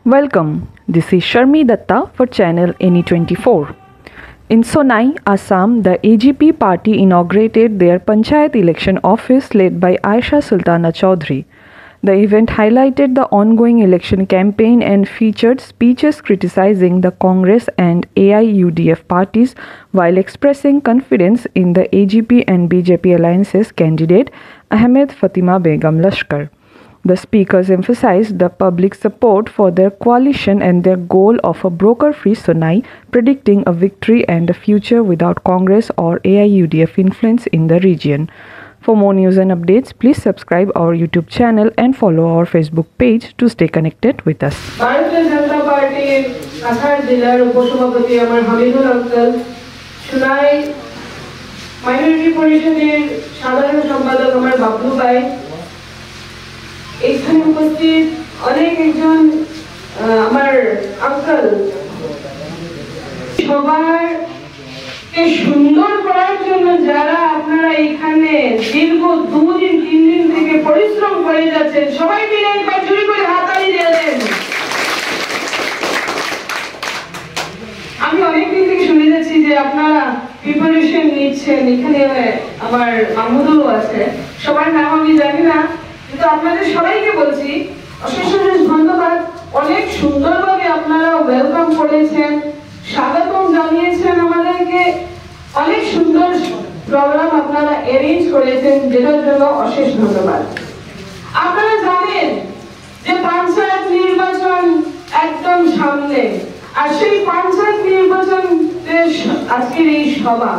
Welcome. This is Sharmi Datta for channel Any24. In Sonai, Assam, the AGP party inaugurated their Panchayat election office led by Aisha Sultana Chaudhary. The event highlighted the ongoing election campaign and featured speeches criticizing the Congress and AIUDF parties while expressing confidence in the AGP and BJP alliance's candidate Ahmed Fatima Begum Lashkar. The speakers emphasized the public support for their coalition and their goal of a broker-free Sonai, predicting a victory and a future without Congress or AIUDF influence in the region. For more news and updates, please subscribe our YouTube channel and follow our Facebook page to stay connected with us. Bharatiya Janata Party Kasar Jillar Upasabhapati Amar Hamidul Uncle Sonai Minority Porisoder Sadharon Sampadak Amar Bablu Bhai এখানে উপস্থিত অনেক একজন আমার uncle সবাইকে সুন্দর করার জন্য যারা আপনারা এখানে দীর্ঘ 2 দিন 3 দিন থেকে পরিশ্রম করে যাচ্ছেন সবাই মিলে একবার জোরে করে হাততালি দিয়ে দেন। আমি অনেক দিন থেকে শুনে যাচ্ছি যে আপনারা প্রিপারেশন নিচ্ছেন, এখানে আমার মাহমুদুলও আছে, সবার নাম আমি জানি না, কিন্তু আপনাদের সবাইকে বলছি অশেষ অশেষ ধন্যবাদ। অনেক সুন্দরভাবে আপনারা ওয়েলকাম করেছেন, স্বাগতম জানিয়েছেন আমাদেরকে, অনেক সুন্দর প্রোগ্রাম আপনারা অ্যারেঞ্জ করেছেন, যেটার জন্য অশেষ ধন্যবাদ। আপনারা জানেন যে পঞ্চায়েত নির্বাচন একদম সামনে, আর সেই পঞ্চায়েত নির্বাচন আজকের এই সভা